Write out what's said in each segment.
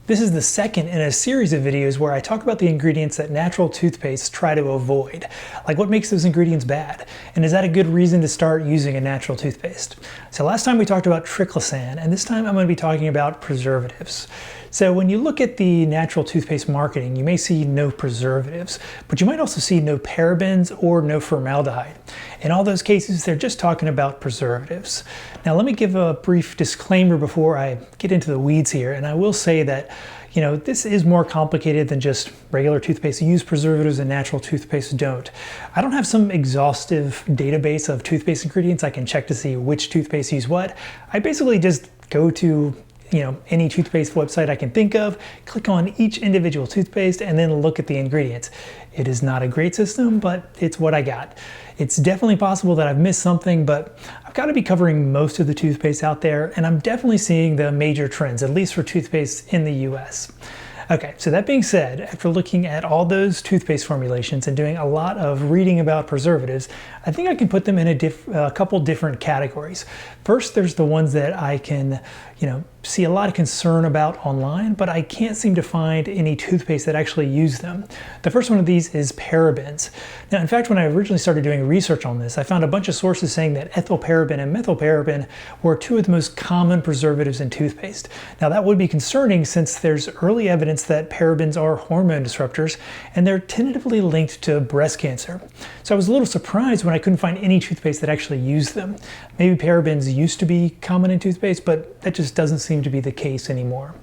This is the second in a series of videos where I talk about the ingredients that natural toothpastes try to avoid. Like, what makes those ingredients bad? And is that a good reason to start using a natural toothpaste? So last time we talked about triclosan, and this time I'm going to be talking about preservatives. So when you look at the natural toothpaste marketing, you may see no preservatives, but you might also see no parabens or no formaldehyde. In all those cases, they're just talking about preservatives. Now let me give a brief disclaimer before I get into the weeds here, and I will say that this is more complicated than just regular toothpaste use preservatives and natural toothpaste don't. I don't have some exhaustive database of toothpaste ingredients I can check to see which toothpaste use what. I basically just go to any toothpaste website I can think of, click on each individual toothpaste, and then look at the ingredients. It is not a great system, but it's what I got. It's definitely possible that I've missed something, but I've got to be covering most of the toothpaste out there, and I'm definitely seeing the major trends, at least for toothpaste in the US. Okay, so that being said, after looking at all those toothpaste formulations and doing a lot of reading about preservatives, I think I can put them in a couple different categories. First, there's the ones that I can, see a lot of concern about online, but I can't seem to find any toothpaste that actually use them. The first one of these is parabens. Now, in fact, when I originally started doing research on this, I found a bunch of sources saying that ethylparaben and methylparaben were two of the most common preservatives in toothpaste. Now, that would be concerning since there's early evidence that parabens are hormone disruptors, and they're tentatively linked to breast cancer. So I was a little surprised when I couldn't find any toothpaste that actually used them. Maybe parabens used to be common in toothpaste, but that just doesn't seem to be the case anymore.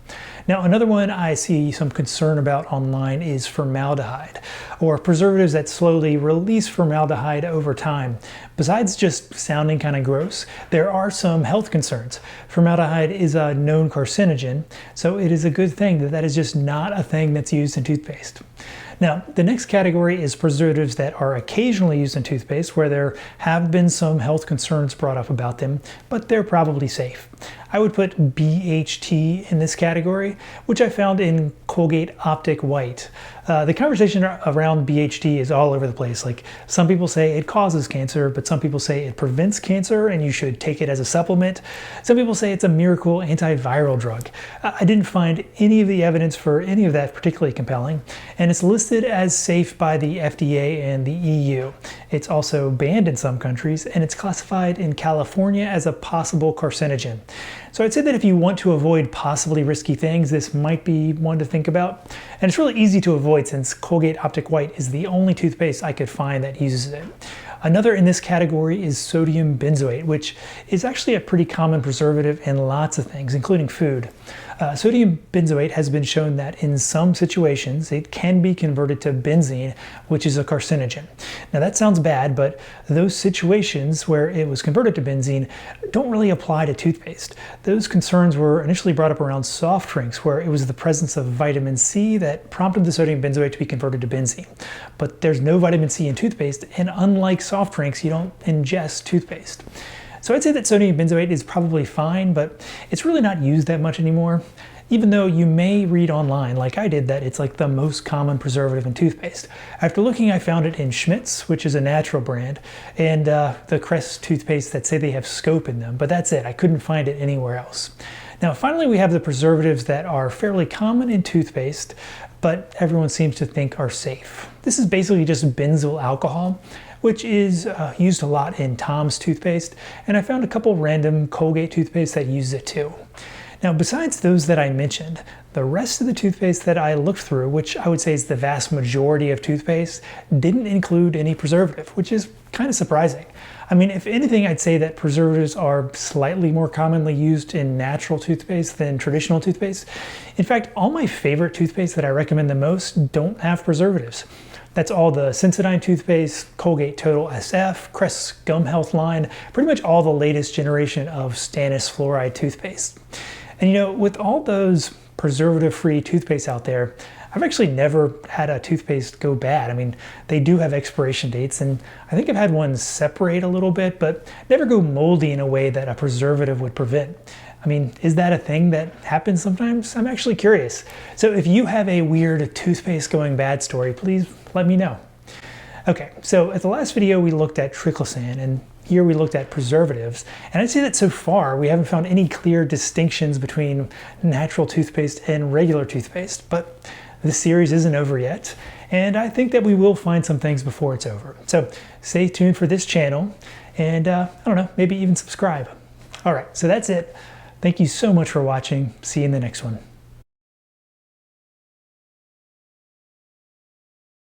Now, another one I see some concern about online is formaldehyde, or preservatives that slowly release formaldehyde over time. Besides just sounding kind of gross, there are some health concerns. Formaldehyde is a known carcinogen, so it is a good thing that that is just not a thing that's used in toothpaste. Now, the next category is preservatives that are occasionally used in toothpaste where there have been some health concerns brought up about them, but they're probably safe. I would put BHT in this category, which I found in Colgate Optic White. The conversation around BHT is all over the place. Like, some people say it causes cancer, but some people say it prevents cancer and you should take it as a supplement. Some people say it's a miracle antiviral drug. I didn't find any of the evidence for any of that particularly compelling, and it's listed as safe by the FDA and the EU. It's also banned in some countries, and it's classified in California as a possible carcinogen. So I'd say that if you want to avoid possibly risky things, this might be one to think about. And it's really easy to avoid since Colgate Optic White is the only toothpaste I could find that uses it. Another in this category is sodium benzoate, which is actually a pretty common preservative in lots of things, including food. Sodium benzoate has been shown that in some situations it can be converted to benzene, which is a carcinogen. Now that sounds bad, but those situations where it was converted to benzene don't really apply to toothpaste. Those concerns were initially brought up around soft drinks, where it was the presence of vitamin C that prompted the sodium benzoate to be converted to benzene. But there's no vitamin C in toothpaste, and unlike soft drinks, you don't ingest toothpaste. So I'd say that sodium benzoate is probably fine, but it's really not used that much anymore. Even though you may read online, like I did, that it's like the most common preservative in toothpaste. After looking, I found it in Schmidt's, which is a natural brand, and the Crest toothpaste that say they have scope in them, but that's it. I couldn't find it anywhere else. Now, finally, we have the preservatives that are fairly common in toothpaste, but everyone seems to think are safe. This is basically just benzyl alcohol, which is used a lot in Tom's toothpaste, and I found a couple random Colgate toothpaste that use it too. Now, besides those that I mentioned, the rest of the toothpaste that I looked through, which I would say is the vast majority of toothpaste, didn't include any preservative, which is kind of surprising. I mean, if anything, I'd say that preservatives are slightly more commonly used in natural toothpaste than traditional toothpaste. In fact, all my favorite toothpaste that I recommend the most don't have preservatives. That's all the Sensodyne toothpaste, Colgate Total SF, Crest's Gum Health line, pretty much all the latest generation of stannous fluoride toothpaste. And with all those preservative-free toothpaste out there, I've actually never had a toothpaste go bad. I mean, they do have expiration dates, and I think I've had one separate a little bit, but never go moldy in a way that a preservative would prevent. I mean, is that a thing that happens sometimes? I'm actually curious. So if you have a weird toothpaste going bad story, please let me know. Okay, so at the last video we looked at triclosan, and Here we looked at preservatives, and I'd say that so far we haven't found any clear distinctions between natural toothpaste and regular toothpaste, but this series isn't over yet, and I think that we will find some things before it's over. So stay tuned for this channel, and I don't know, maybe even subscribe. All right, so that's it. Thank you so much for watching. See you in the next one.